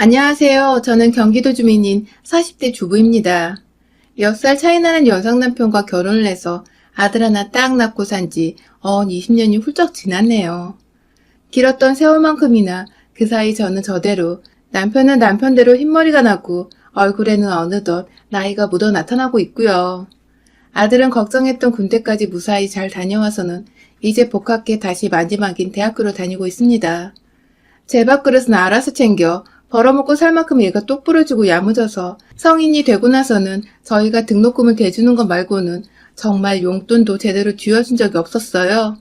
안녕하세요. 저는 경기도 주민인 40대 주부입니다. 몇 살 차이 나는 여성 남편과 결혼을 해서 아들 하나 딱 낳고 산지 20년이 훌쩍 지났네요. 길었던 세월만큼이나 그 사이 저는 저대로, 남편은 남편대로 흰머리가 나고 얼굴에는 어느덧 나이가 묻어 나타나고 있고요. 아들은 걱정했던 군대까지 무사히 잘 다녀와서는 이제 복학해 다시 마지막인 대학교로 다니고 있습니다. 제 밥그릇은 알아서 챙겨 벌어먹고 살 만큼 얘가 똑부러지고 야무져서 성인이 되고 나서는 저희가 등록금을 대주는 것 말고는 정말 용돈도 제대로 쥐어준 적이 없었어요.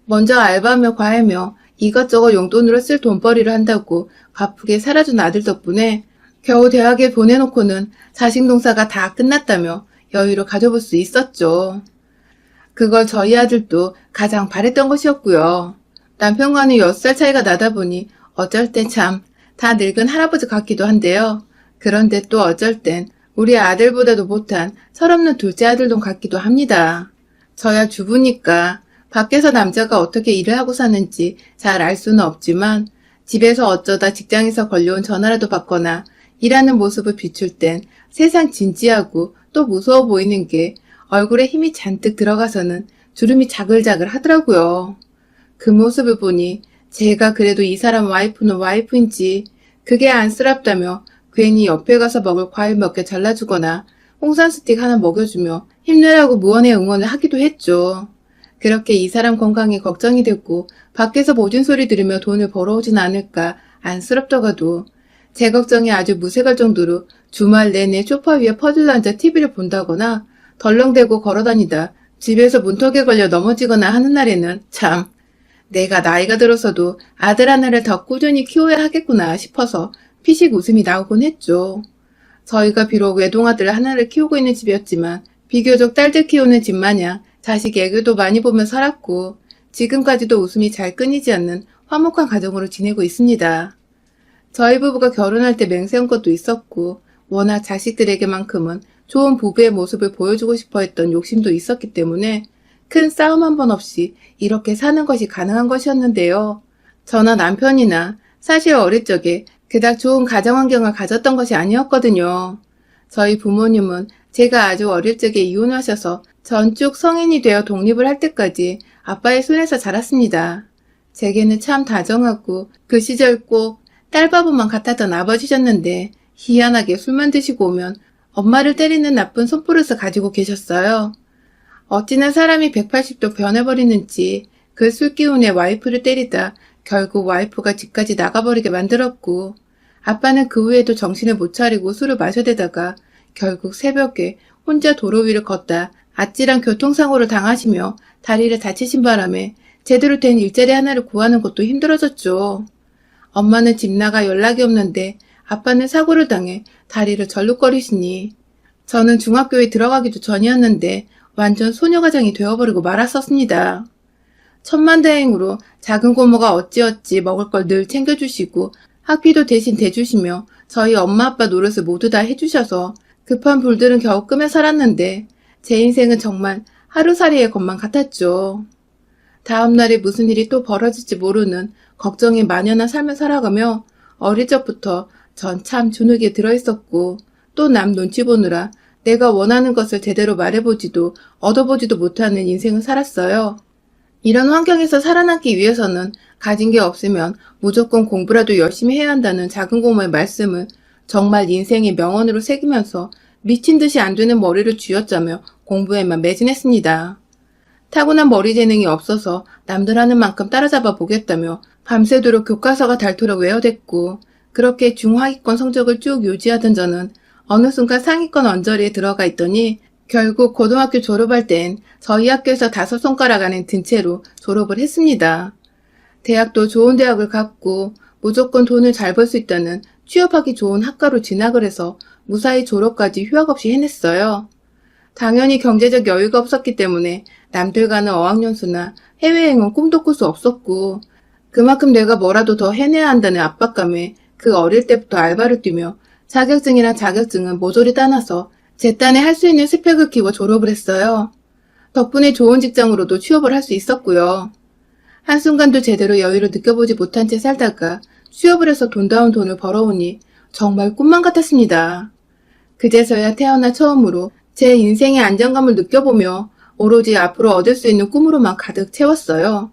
먼저 알바하며 과외며 이것저것 용돈으로 쓸 돈벌이를 한다고 바쁘게 살아준 아들 덕분에 겨우 대학에 보내놓고는 자식 농사가 다 끝났다며 여유를 가져볼 수 있었죠. 그걸 저희 아들도 가장 바랬던 것이었고요. 남편과는 6살 차이가 나다 보니 어쩔 땐 참 다 늙은 할아버지 같기도 한데요. 그런데 또 어쩔 땐 우리 아들보다도 못한 철없는 둘째 아들도 같기도 합니다. 저야 주부니까 밖에서 남자가 어떻게 일을 하고 사는지 잘 알 수는 없지만 집에서 어쩌다 직장에서 걸려온 전화라도 받거나 일하는 모습을 비출 땐 세상 진지하고 또 무서워 보이는 게 얼굴에 힘이 잔뜩 들어가서는 주름이 자글자글 하더라고요. 그 모습을 보니 제가 그래도 이 사람 와이프는 와이프인지 그게 안쓰럽다며 괜히 옆에 가서 먹을 과일 몇 개 잘라주거나 홍삼 스틱 하나 먹여주며 힘내라고 무언의 응원을 하기도 했죠. 그렇게 이 사람 건강이 걱정이 됐고 밖에서 모진 소리 들으며 돈을 벌어오진 않을까 안쓰럽더라도 제 걱정이 아주 무색할 정도로 주말 내내 소파 위에 퍼즐러 앉아 TV를 본다거나 덜렁대고 걸어다니다 집에서 문턱에 걸려 넘어지거나 하는 날에는 참 내가 나이가 들어서도 아들 하나를 더 꾸준히 키워야 하겠구나 싶어서 피식 웃음이 나오곤 했죠. 저희가 비록 외동아들 하나를 키우고 있는 집이었지만 비교적 딸들 키우는 집 마냥 자식 애교도 많이 보며 살았고 지금까지도 웃음이 잘 끊이지 않는 화목한 가정으로 지내고 있습니다. 저희 부부가 결혼할 때 맹세한 것도 있었고 워낙 자식들에게만큼은 좋은 부부의 모습을 보여주고 싶어 했던 욕심도 있었기 때문에 큰 싸움 한 번 없이 이렇게 사는 것이 가능한 것이었는데요. 저나 남편이나 사실 어릴 적에 그닥 좋은 가정 환경을 가졌던 것이 아니었거든요. 저희 부모님은 제가 아주 어릴 적에 이혼하셔서 전쭉 성인이 되어 독립을 할 때까지 아빠의 손에서 자랐습니다. 제게는 참 다정하고 그 시절 꼭 딸바보만 같았던 아버지셨는데 희한하게 술만 드시고 오면 엄마를 때리는 나쁜 손버릇을 가지고 계셨어요. 어찌나 사람이 180도 변해버리는지 그 술기운에 와이프를 때리다 결국 와이프가 집까지 나가버리게 만들었고 아빠는 그 후에도 정신을 못 차리고 술을 마셔대다가 결국 새벽에 혼자 도로 위를 걷다 아찔한 교통사고를 당하시며 다리를 다치신 바람에 제대로 된 일자리 하나를 구하는 것도 힘들어졌죠. 엄마는 집 나가 연락이 없는데 아빠는 사고를 당해 다리를 절룩거리시니 저는 중학교에 들어가기도 전이었는데 완전 소녀가장이 되어버리고 말았었습니다. 천만다행으로 작은 고모가 어찌어찌 먹을 걸 늘 챙겨주시고 학비도 대신 대주시며 저희 엄마 아빠 노릇을 모두 다 해주셔서 급한 불들은 겨우 끄며 살았는데 제 인생은 정말 하루살이의 것만 같았죠. 다음날에 무슨 일이 또 벌어질지 모르는 걱정에 만연한 삶을 살아가며 어릴 적부터 전 참 주눅에 들어있었고 또 남 눈치 보느라 내가 원하는 것을 제대로 말해보지도 얻어보지도 못하는 인생을 살았어요. 이런 환경에서 살아남기 위해서는 가진 게 없으면 무조건 공부라도 열심히 해야 한다는 작은 고모의 말씀을 정말 인생의 명언으로 새기면서 미친 듯이 안 되는 머리를 쥐어짜며 공부에만 매진했습니다. 타고난 머리 재능이 없어서 남들 하는 만큼 따라잡아 보겠다며 밤새도록 교과서가 닳도록 외워댔고 그렇게 중하위권 성적을 쭉 유지하던 저는 어느 순간 상위권 언저리에 들어가 있더니 결국 고등학교 졸업할 땐 저희 학교에서 5손가락 안에 든 채로 졸업을 했습니다. 대학도 좋은 대학을 갔고 무조건 돈을 잘 벌 수 있다는 취업하기 좋은 학과로 진학을 해서 무사히 졸업까지 휴학 없이 해냈어요. 당연히 경제적 여유가 없었기 때문에 남들 가는 어학연수나 해외여행은 꿈도 꿀 수 없었고 그만큼 내가 뭐라도 더 해내야 한다는 압박감에 그 어릴 때부터 알바를 뛰며 자격증이랑 자격증은 모조리 따놔서 제 딴에 할 수 있는 스펙을 키워 졸업을 했어요. 덕분에 좋은 직장으로도 취업을 할 수 있었고요. 한순간도 제대로 여유를 느껴보지 못한 채 살다가 취업을 해서 돈다운 돈을 벌어오니 정말 꿈만 같았습니다. 그제서야 태어나 처음으로 제 인생의 안정감을 느껴보며 오로지 앞으로 얻을 수 있는 꿈으로만 가득 채웠어요.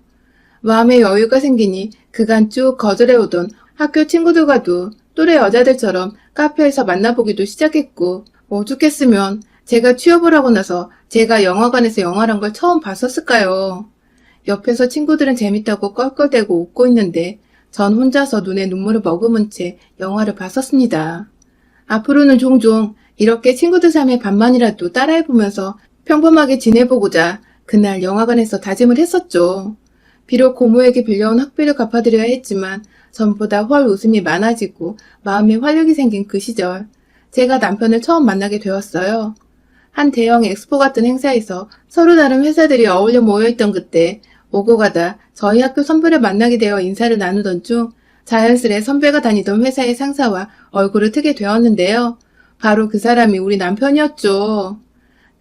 마음의 여유가 생기니 그간 쭉 거절해오던 학교 친구들과도 또래 여자들처럼 카페에서 만나보기도 시작했고, 오죽했으면 제가 취업을 하고 나서 제가 영화관에서 영화란 걸 처음 봤었을까요? 옆에서 친구들은 재밌다고 껄껄대고 웃고 있는데 전 혼자서 눈에 눈물을 머금은 채 영화를 봤었습니다. 앞으로는 종종 이렇게 친구들 삶의 반만이라도 따라해보면서 평범하게 지내보고자 그날 영화관에서 다짐을 했었죠. 비록 고모에게 빌려온 학비를 갚아드려야 했지만 전보다 훨 웃음이 많아지고 마음에 활력이 생긴 그 시절, 제가 남편을 처음 만나게 되었어요. 한 대형 엑스포 같은 행사에서 서로 다른 회사들이 어울려 모여있던 그때 오고 가다 저희 학교 선배를 만나게 되어 인사를 나누던 중 자연스레 선배가 다니던 회사의 상사와 얼굴을 트게 되었는데요. 바로 그 사람이 우리 남편이었죠.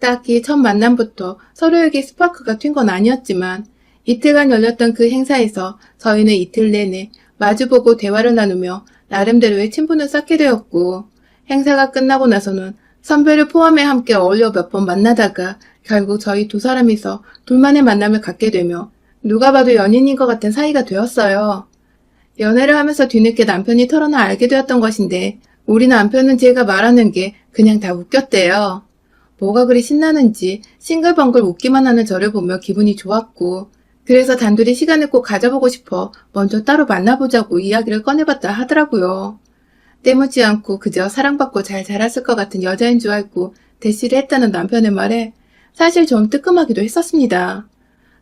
딱히 첫 만남부터 서로에게 스파크가 튄 건 아니었지만 이틀간 열렸던 그 행사에서 저희는 이틀 내내 마주보고 대화를 나누며 나름대로의 친분을 쌓게 되었고, 행사가 끝나고 나서는 선배를 포함해 함께 어울려 몇 번 만나다가 결국 저희 두 사람이서 둘만의 만남을 갖게 되며 누가 봐도 연인인 것 같은 사이가 되었어요. 연애를 하면서 뒤늦게 남편이 털어놔 알게 되었던 것인데 우리 남편은 제가 말하는 게 그냥 다 웃겼대요. 뭐가 그리 신나는지 싱글벙글 웃기만 하는 저를 보며 기분이 좋았고, 그래서 단둘이 시간을 꼭 가져보고 싶어 먼저 따로 만나보자고 이야기를 꺼내봤다 하더라고요. 때묻지 않고 그저 사랑받고 잘 자랐을 것 같은 여자인 줄 알고 대시를 했다는 남편의 말에 사실 좀 뜨끔하기도 했었습니다.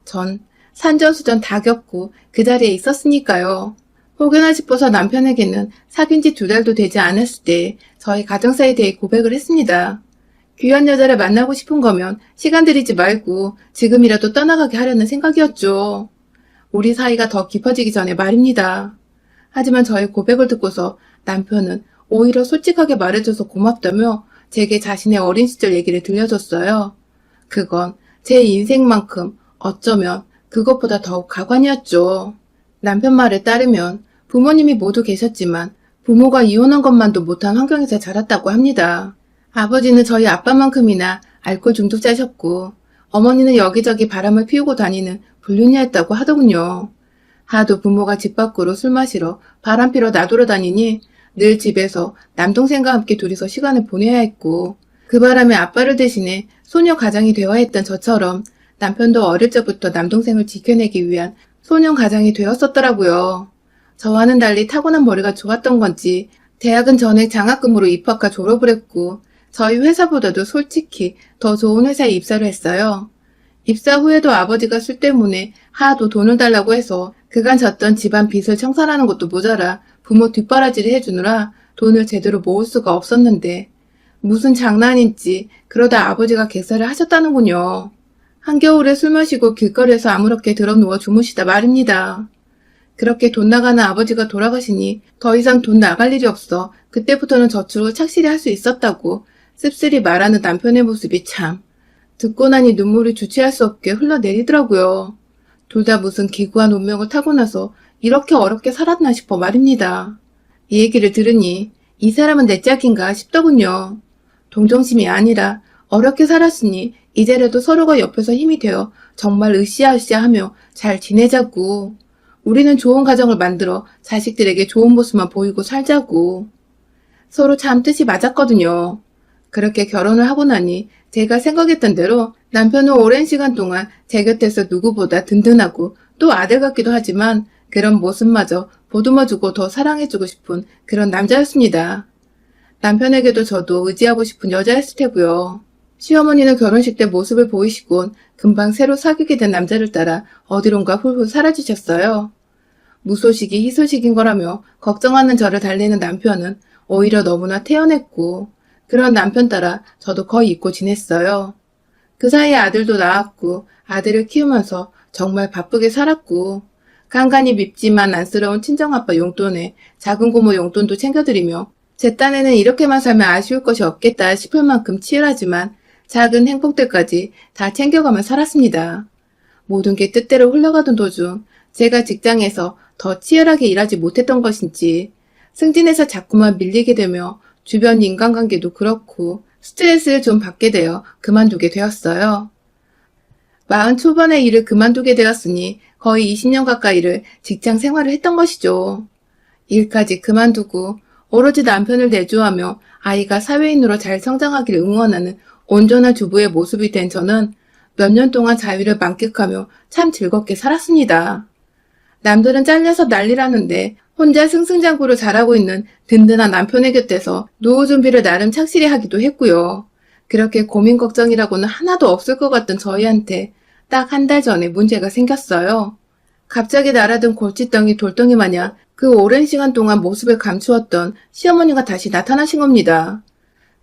전 산전수전 다 겪고 그 자리에 있었으니까요. 혹여나 싶어서 남편에게는 사귄 지 2달도 되지 않았을 때 저희 가정사에 대해 고백을 했습니다. 귀한 여자를 만나고 싶은 거면 시간 들이지 말고 지금이라도 떠나가게 하려는 생각이었죠. 우리 사이가 더 깊어지기 전에 말입니다. 하지만 저의 고백을 듣고서 남편은 오히려 솔직하게 말해줘서 고맙다며 제게 자신의 어린 시절 얘기를 들려줬어요. 그건 제 인생만큼 어쩌면 그것보다 더욱 가관이었죠. 남편 말에 따르면 부모님이 모두 계셨지만 부모가 이혼한 것만도 못한 환경에서 자랐다고 합니다. 아버지는 저희 아빠만큼이나 알코올 중독자셨고 어머니는 여기저기 바람을 피우고 다니는 불륜녀였다고 하더군요. 하도 부모가 집 밖으로 술 마시러 바람 피러 나돌아다니니 늘 집에서 남동생과 함께 둘이서 시간을 보내야 했고, 그 바람에 아빠를 대신해 소녀 가장이 되어야 했던 저처럼 남편도 어릴 적부터 남동생을 지켜내기 위한 소년 가장이 되었었더라고요. 저와는 달리 타고난 머리가 좋았던 건지 대학은 전액 장학금으로 입학과 졸업을 했고 저희 회사보다도 솔직히 더 좋은 회사에 입사를 했어요. 입사 후에도 아버지가 술 때문에 하도 돈을 달라고 해서 그간 졌던 집안 빚을 청산하는 것도 모자라 부모 뒷바라지를 해주느라 돈을 제대로 모을 수가 없었는데 무슨 장난인지 그러다 아버지가 객사를 하셨다는군요. 한겨울에 술 마시고 길거리에서 아무렇게 드러 누워 주무시다 말입니다. 그렇게 돈 나가는 아버지가 돌아가시니 더 이상 돈 나갈 일이 없어 그때부터는 저축을 착실히 할 수 있었다고 씁쓸히 말하는 남편의 모습이 참 듣고 나니 눈물이 주체할 수 없게 흘러내리더라고요. 둘 다 무슨 기구한 운명을 타고 나서 이렇게 어렵게 살았나 싶어 말입니다. 이 얘기를 들으니 이 사람은 내 짝인가 싶더군요. 동정심이 아니라 어렵게 살았으니 이제라도 서로가 옆에서 힘이 되어 정말 으쌰으쌰하며 잘 지내자고. 우리는 좋은 가정을 만들어 자식들에게 좋은 모습만 보이고 살자고. 서로 참 뜻이 맞았거든요. 그렇게 결혼을 하고 나니 제가 생각했던 대로 남편은 오랜 시간 동안 제 곁에서 누구보다 든든하고 또 아들 같기도 하지만 그런 모습마저 보듬어주고 더 사랑해주고 싶은 그런 남자였습니다. 남편에게도 저도 의지하고 싶은 여자였을 테고요. 시어머니는 결혼식 때 모습을 보이시곤 금방 새로 사귀게 된 남자를 따라 어디론가 훌훌 사라지셨어요. 무소식이 희소식인 거라며 걱정하는 저를 달래는 남편은 오히려 너무나 태연했고 그런 남편 따라 저도 거의 잊고 지냈어요. 그 사이에 아들도 낳았고 아들을 키우면서 정말 바쁘게 살았고 간간히 밉지만 안쓰러운 친정아빠 용돈에 작은 고모 용돈도 챙겨드리며 제 딴에는 이렇게만 살면 아쉬울 것이 없겠다 싶을 만큼 치열하지만 작은 행복들까지 다 챙겨가며 살았습니다. 모든 게 뜻대로 흘러가던 도중 제가 직장에서 더 치열하게 일하지 못했던 것인지 승진해서 자꾸만 밀리게 되며 주변 인간관계도 그렇고 스트레스를 좀 받게 되어 그만두게 되었어요. 40 초반에 일을 그만두게 되었으니 거의 20년 가까이를 직장 생활을 했던 것이죠. 일까지 그만두고 오로지 남편을 내조하며 아이가 사회인으로 잘 성장하기를 응원하는 온전한 주부의 모습이 된 저는 몇 년 동안 자유를 만끽하며 참 즐겁게 살았습니다. 남들은 잘려서 난리라는데 혼자 승승장구로 잘하고 있는 든든한 남편의 곁에서 노후 준비를 나름 착실히 하기도 했고요. 그렇게 고민 걱정이라고는 하나도 없을 것 같던 저희한테 딱 한 달 전에 문제가 생겼어요. 갑자기 날아든 골칫덩이 돌덩이 마냥 그 오랜 시간 동안 모습을 감추었던 시어머니가 다시 나타나신 겁니다.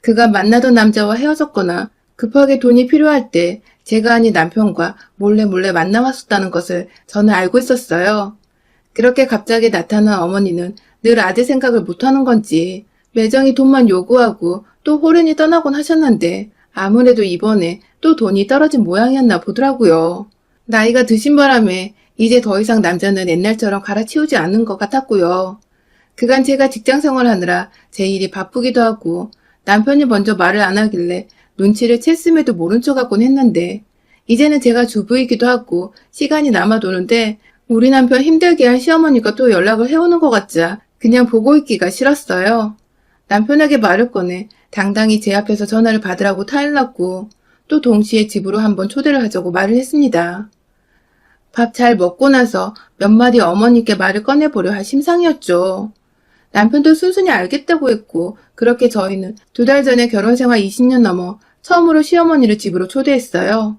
그가 만나던 남자와 헤어졌거나 급하게 돈이 필요할 때 제가 아닌 남편과 몰래 만나왔었다는 것을 저는 알고 있었어요. 그렇게 갑자기 나타난 어머니는 늘 아들 생각을 못하는 건지 매정히 돈만 요구하고 또 호련히 떠나곤 하셨는데 아무래도 이번에 또 돈이 떨어진 모양이었나 보더라고요. 나이가 드신 바람에 이제 더 이상 남자는 옛날처럼 갈아치우지 않는 것 같았고요. 그간 제가 직장 생활하느라 제 일이 바쁘기도 하고 남편이 먼저 말을 안 하길래 눈치를 챘음에도 모른 척하곤 했는데 이제는 제가 주부이기도 하고 시간이 남아도는데 우리 남편 힘들게 한 시어머니가 또 연락을 해오는 것 같자 그냥 보고 있기가 싫었어요. 남편에게 말을 꺼내 당당히 제 앞에서 전화를 받으라고 타일렀고 또 동시에 집으로 한번 초대를 하자고 말을 했습니다. 밥 잘 먹고 나서 몇 마디 어머니께 말을 꺼내보려 할 심상이었죠. 남편도 순순히 알겠다고 했고 그렇게 저희는 2달 전에 결혼생활 20년 넘어 처음으로 시어머니를 집으로 초대했어요.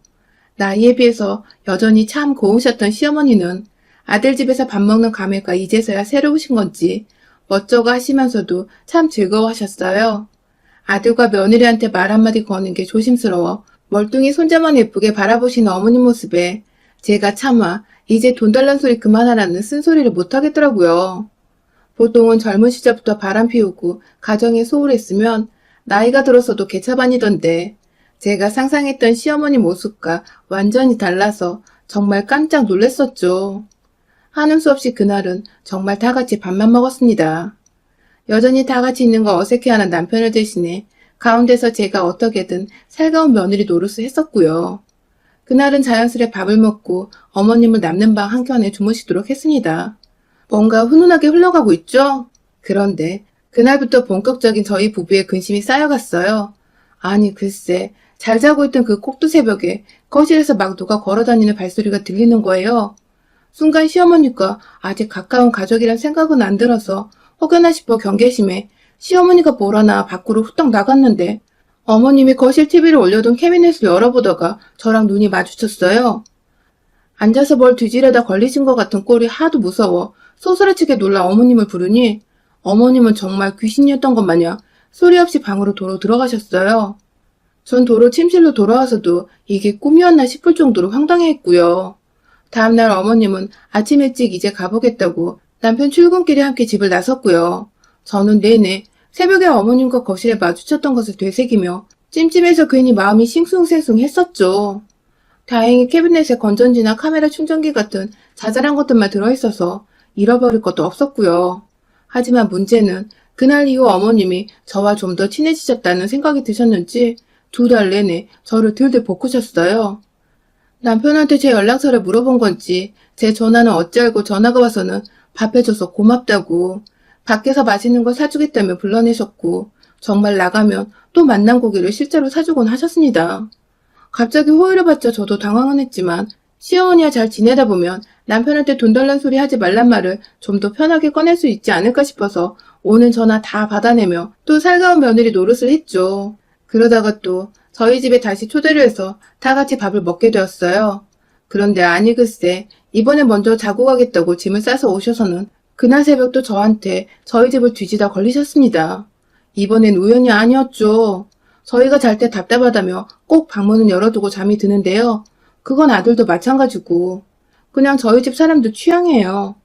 나이에 비해서 여전히 참 고우셨던 시어머니는 아들 집에서 밥 먹는 감회가 이제서야 새로우신 건지 멋쩍어 하시면서도 참 즐거워하셨어요. 아들과 며느리한테 말 한마디 거는 게 조심스러워 멀뚱히 손자만 예쁘게 바라보시는 어머니 모습에 제가 차마 이제 돈 달란 소리 그만하라는 쓴소리를 못하겠더라고요. 보통은 젊은 시절부터 바람 피우고 가정에 소홀했으면 나이가 들어서도 개차반이던데 제가 상상했던 시어머니 모습과 완전히 달라서 정말 깜짝 놀랐었죠. 하는 수 없이 그날은 정말 다 같이 밥만 먹었습니다. 여전히 다 같이 있는 거 어색해하는 남편을 대신해 가운데서 제가 어떻게든 살가운 며느리 노릇을 했었고요. 그날은 자연스레 밥을 먹고 어머님을 남는 방 한켠에 주무시도록 했습니다. 뭔가 훈훈하게 흘러가고 있죠? 그런데 그날부터 본격적인 저희 부부의 근심이 쌓여갔어요. 아니 글쎄 잘 자고 있던 그 꼭두 새벽에 거실에서 막 누가 걸어다니는 발소리가 들리는 거예요. 순간 시어머니가 아직 가까운 가족이란 생각은 안 들어서 혹여나 싶어 경계심에 시어머니가 뭐라나 밖으로 후딱 나갔는데 어머님이 거실 TV를 올려둔 캐비넷을 열어보다가 저랑 눈이 마주쳤어요. 앉아서 뭘 뒤지려다 걸리신 것 같은 꼴이 하도 무서워 소스라치게 놀라 어머님을 부르니 어머님은 정말 귀신이었던 것 마냥 소리 없이 방으로 도로 들어가셨어요. 전 도로 침실로 돌아와서도 이게 꿈이었나 싶을 정도로 황당해했고요. 다음날 어머님은 아침 일찍 이제 가보겠다고 남편 출근길에 함께 집을 나섰고요. 저는 내내 새벽에 어머님과 거실에 마주쳤던 것을 되새기며 찜찜해서 괜히 마음이 싱숭생숭했었죠. 다행히 캐비넷에 건전지나 카메라 충전기 같은 자잘한 것들만 들어있어서 잃어버릴 것도 없었고요. 하지만 문제는 그날 이후 어머님이 저와 좀 더 친해지셨다는 생각이 드셨는지 2달 내내 저를 들들 볶으셨어요. 남편한테 제 연락처를 물어본 건지 제 전화는 어찌 알고 전화가 와서는 밥 해줘서 고맙다고 밖에서 맛있는 걸 사주겠다며 불러내셨고 정말 나가면 또 만난 고기를 실제로 사주곤 하셨습니다. 갑자기 호의를 받자 저도 당황은 했지만 시어머니와 잘 지내다 보면 남편한테 돈 달란 소리 하지 말란 말을 좀 더 편하게 꺼낼 수 있지 않을까 싶어서 오는 전화 다 받아내며 또 살가운 며느리 노릇을 했죠. 그러다가 또 저희 집에 다시 초대를 해서 다 같이 밥을 먹게 되었어요. 그런데 아니 글쎄 이번에 먼저 자고 가겠다고 짐을 싸서 오셔서는 그날 새벽도 저한테 저희 집을 뒤지다 걸리셨습니다. 이번엔 우연이 아니었죠. 저희가 잘 때 답답하다며 꼭 방문은 열어두고 잠이 드는데요. 그건 아들도 마찬가지고 그냥 저희 집 사람도 취향이에요.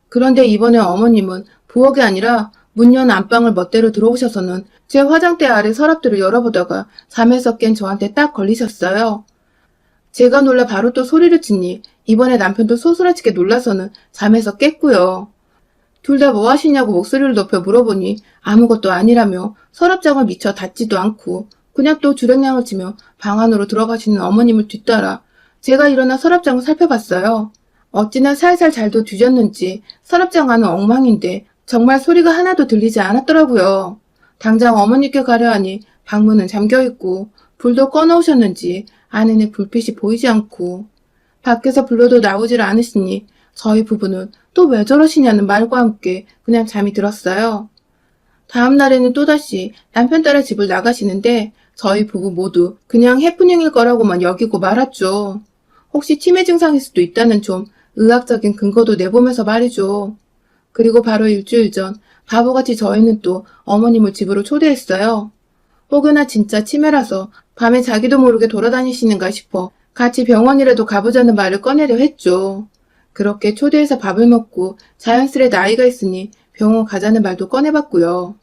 그런데 이번에 어머님은 부엌이 아니라 문 연 안방을 멋대로 들어오셔서는 제 화장대 아래 서랍들을 열어보다가 잠에서 깬 저한테 딱 걸리셨어요. 제가 놀라 바로 또 소리를 치니 이번에 남편도 소스라치게 놀라서는 잠에서 깼고요. 둘 다 뭐 하시냐고 목소리를 높여 물어보니 아무것도 아니라며 서랍장을 미처 닫지도 않고 그냥 또 주랭량을 치며 방 안으로 들어가시는 어머님을 뒤따라 제가 일어나 서랍장을 살펴봤어요. 어찌나 살살 잘도 뒤졌는지 서랍장 안은 엉망인데 정말 소리가 하나도 들리지 않았더라고요. 당장 어머니께 가려 하니 방문은 잠겨있고 불도 꺼놓으셨는지 안에는 불빛이 보이지 않고 밖에서 불러도 나오질 않으시니 저희 부부는 또 왜 저러시냐는 말과 함께 그냥 잠이 들었어요. 다음 날에는 또다시 남편 따라 집을 나가시는데 저희 부부 모두 그냥 해프닝일 거라고만 여기고 말았죠. 혹시 치매 증상일 수도 있다는 좀 의학적인 근거도 내보면서 말이죠. 그리고 바로 일주일 전 바보같이 저희는 또 어머님을 집으로 초대했어요. 혹여나 진짜 치매라서 밤에 자기도 모르게 돌아다니시는가 싶어 같이 병원이라도 가보자는 말을 꺼내려 했죠. 그렇게 초대해서 밥을 먹고 자연스레 나이가 있으니 병원 가자는 말도 꺼내봤고요.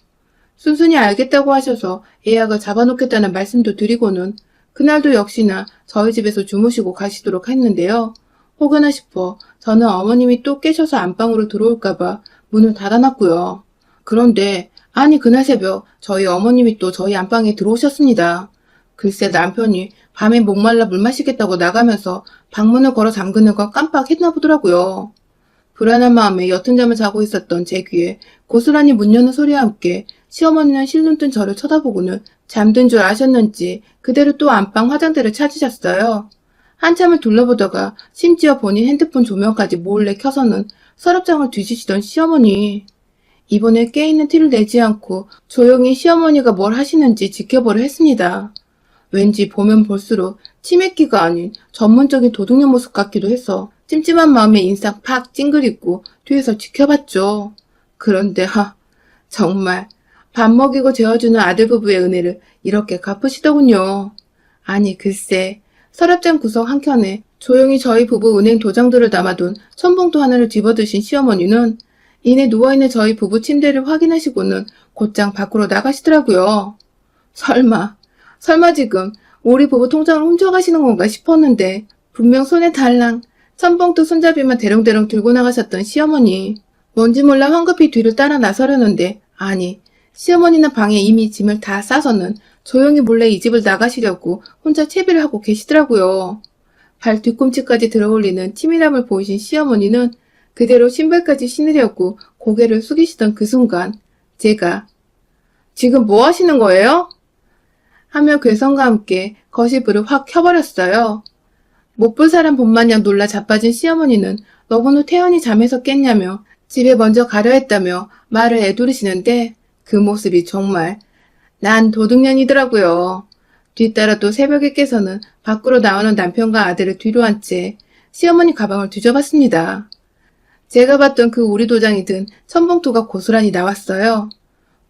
순순히 알겠다고 하셔서 예약을 잡아놓겠다는 말씀도 드리고는 그날도 역시나 저희 집에서 주무시고 가시도록 했는데요. 혹여나 싶어 저는 어머님이 또 깨셔서 안방으로 들어올까봐 문을 닫아놨고요. 그런데 아니 그날 새벽 저희 어머님이 또 저희 안방에 들어오셨습니다. 글쎄 남편이 밤에 목말라 물 마시겠다고 나가면서 방문을 걸어 잠그는 걸 깜빡했나 보더라고요. 불안한 마음에 옅은 잠을 자고 있었던 제 귀에 고스란히 문 여는 소리와 함께 시어머니는 실눈 뜬 저를 쳐다보고는 잠든 줄 아셨는지 그대로 또 안방 화장대를 찾으셨어요. 한참을 둘러보다가 심지어 본인 핸드폰 조명까지 몰래 켜서는 서랍장을 뒤지시던 시어머니. 이번에 깨있는 티를 내지 않고 조용히 시어머니가 뭘 하시는지 지켜보려 했습니다. 왠지 보면 볼수록 치맥기가 아닌 전문적인 도둑년 모습 같기도 해서 찜찜한 마음에 인상 팍 찡그리고 뒤에서 지켜봤죠. 그런데 정말 밥 먹이고 재워주는 아들 부부의 은혜를 이렇게 갚으시더군요. 아니 글쎄 서랍장 구석 한켠에 조용히 저희 부부 은행 도장들을 담아둔 천봉투 하나를 집어드신 시어머니는 이내 누워있는 저희 부부 침대를 확인하시고는 곧장 밖으로 나가시더라고요. 설마 지금 우리 부부 통장을 훔쳐가시는 건가 싶었는데 분명 손에 달랑 천봉투 손잡이만 대롱대롱 들고 나가셨던 시어머니. 뭔지 몰라 황급히 뒤를 따라 나서려는데 아니 시어머니는 방에 이미 짐을 다 싸서는 조용히 몰래 이 집을 나가시려고 혼자 채비를 하고 계시더라고요. 발 뒤꿈치까지 들어올리는 치밀함을 보이신 시어머니는 그대로 신발까지 신으려고 고개를 숙이시던 그 순간 제가 지금 뭐 하시는 거예요? 하며 괴성과 함께 거실불을 확 켜버렸어요. 못 볼 사람 본마냥 놀라 자빠진 시어머니는 너구나 태연히 잠에서 깼냐며 집에 먼저 가려 했다며 말을 애두르시는데 그 모습이 정말 난 도둑년이더라고요. 뒤따라 또 새벽에 깨서는 밖으로 나오는 남편과 아들을 뒤로 한 채 시어머니 가방을 뒤져봤습니다. 제가 봤던 그 우리 도장이 든 천봉투가 고스란히 나왔어요.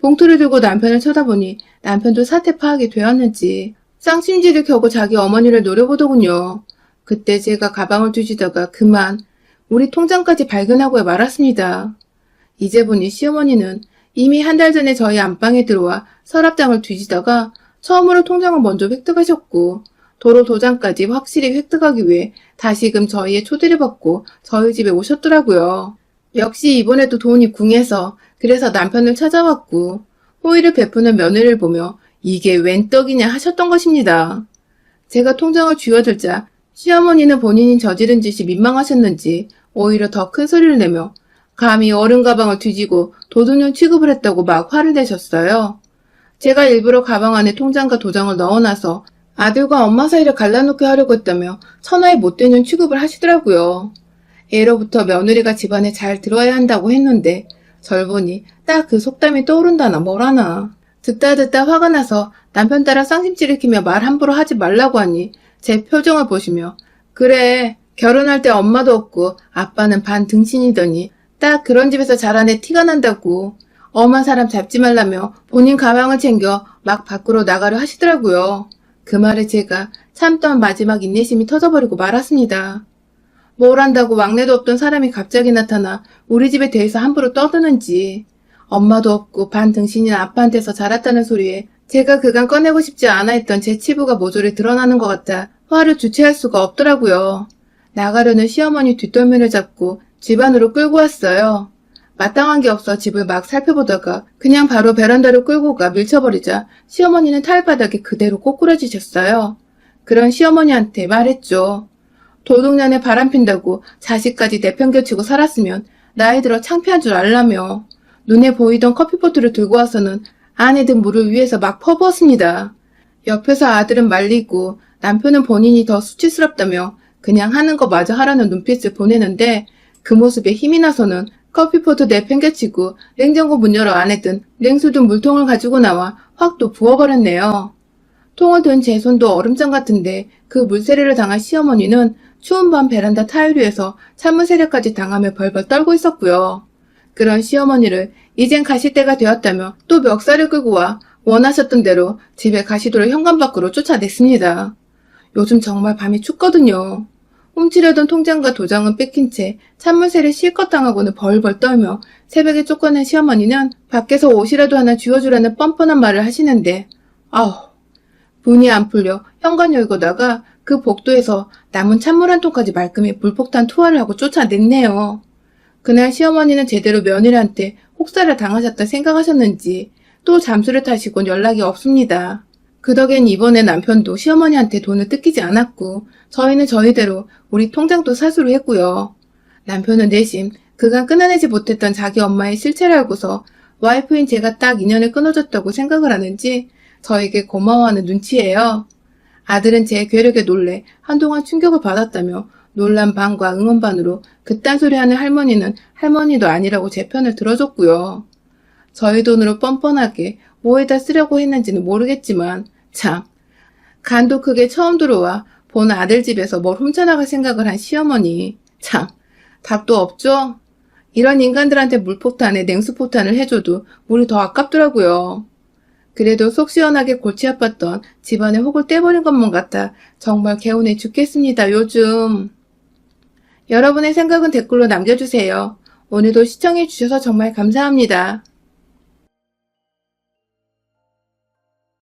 봉투를 들고 남편을 쳐다보니 남편도 사태 파악이 되었는지 쌍심지를 켜고 자기 어머니를 노려보더군요. 그때 제가 가방을 뒤지다가 그만 우리 통장까지 발견하고 말았습니다. 이제 보니 시어머니는 이미 한 달 전에 저희 안방에 들어와 서랍장을 뒤지다가 처음으로 통장을 먼저 획득하셨고 도로 도장까지 확실히 획득하기 위해 다시금 저희의 초대를 받고 저희 집에 오셨더라고요. 역시 이번에도 돈이 궁해서 그래서 남편을 찾아왔고 호의를 베푸는 며느리를 보며 이게 웬 떡이냐 하셨던 것입니다. 제가 통장을 쥐어들자 시어머니는 본인이 저지른 짓이 민망하셨는지 오히려 더 큰 소리를 내며 감히 어른 가방을 뒤지고 도둑년 취급을 했다고 막 화를 내셨어요. 제가 일부러 가방 안에 통장과 도장을 넣어놔서 아들과 엄마 사이를 갈라놓게 하려고 했다며 천하의 못된 년 취급을 하시더라고요. 예로부터 며느리가 집안에 잘 들어야 한다고 했는데 절 보니 딱 그 속담이 떠오른다나 뭐라나. 듣다 화가 나서 남편 따라 쌍심지를 키며 말 함부로 하지 말라고 하니 제 표정을 보시며 그래 결혼할 때 엄마도 없고 아빠는 반 등신이더니 딱 그런 집에서 자란 애 티가 난다고 엄한 사람 잡지 말라며 본인 가방을 챙겨 막 밖으로 나가려 하시더라고요. 그 말에 제가 참던 마지막 인내심이 터져버리고 말았습니다. 뭘 한다고 왕래도 없던 사람이 갑자기 나타나 우리 집에 대해서 함부로 떠드는지. 엄마도 없고 반 등신인 아빠한테서 자랐다는 소리에 제가 그간 꺼내고 싶지 않아 했던 제 치부가 모조리 드러나는 것 같아 화를 주체할 수가 없더라고요. 나가려는 시어머니 뒷덜미를 잡고 집 안으로 끌고 왔어요. 마땅한 게 없어 집을 막 살펴보다가 그냥 바로 베란다로 끌고 가 밀쳐버리자 시어머니는 탈바닥에 그대로 꼬꾸라지셨어요. 그런 시어머니한테 말했죠. 도둑년에 바람핀다고 자식까지 내팽개치고 살았으면 나이 들어 창피한 줄 알라며 눈에 보이던 커피포트를 들고 와서는 안에 든 물을 위에서 막 퍼부었습니다. 옆에서 아들은 말리고 남편은 본인이 더 수치스럽다며 그냥 하는 거 마저 하라는 눈빛을 보내는데 그 모습에 힘이 나서는 커피포트 내팽개치고 냉장고 문 열어 안에 든 냉수 든 물통을 가지고 나와 확 또 부어버렸네요. 통을 든 제 손도 얼음장 같은데 그 물세례를 당한 시어머니는 추운 밤 베란다 타일 위에서 찬물 세례까지 당하며 벌벌 떨고 있었고요. 그런 시어머니를 이젠 가실 때가 되었다며 또 멱살을 끌고 와 원하셨던 대로 집에 가시도록 현관 밖으로 쫓아냈습니다. 요즘 정말 밤이 춥거든요. 훔치려던 통장과 도장은 뺏긴 채 찬물세례 실컷 당하고는 벌벌 떨며 새벽에 쫓겨난 시어머니는 밖에서 옷이라도 하나 쥐어주라는 뻔뻔한 말을 하시는데 아우 분이 안 풀려 현관 열고 나가 그 복도에서 남은 찬물 한 통까지 말끔히 불폭탄 투하를 하고 쫓아냈네요. 그날 시어머니는 제대로 며느리한테 혹사를 당하셨다 생각하셨는지 또 잠수를 타시곤 연락이 없습니다. 그 덕엔 이번에 남편도 시어머니한테 돈을 뜯기지 않았고 저희는 저희대로 우리 통장도 사수를 했고요. 남편은 내심 그간 끊어내지 못했던 자기 엄마의 실체를 알고서 와이프인 제가 딱 인연을 끊어줬다고 생각을 하는지 저에게 고마워하는 눈치예요. 아들은 제 괴력에 놀래 한동안 충격을 받았다며 놀란 반과 응원 반으로 그딴 소리 하는 할머니는 할머니도 아니라고 제 편을 들어줬고요. 저희 돈으로 뻔뻔하게 뭐에다 쓰려고 했는지는 모르겠지만 참 간도 크게 처음 들어와 본 아들 집에서 뭘 훔쳐나갈 생각을 한 시어머니 참 답도 없죠? 이런 인간들한테 물폭탄에 냉수폭탄을 해줘도 물이 더 아깝더라고요. 그래도 속 시원하게 골치 아팠던 집안의 혹을 떼버린 것만 같아 정말 개운해 죽겠습니다, 요즘. 여러분의 생각은 댓글로 남겨주세요. 오늘도 시청해주셔서 정말 감사합니다.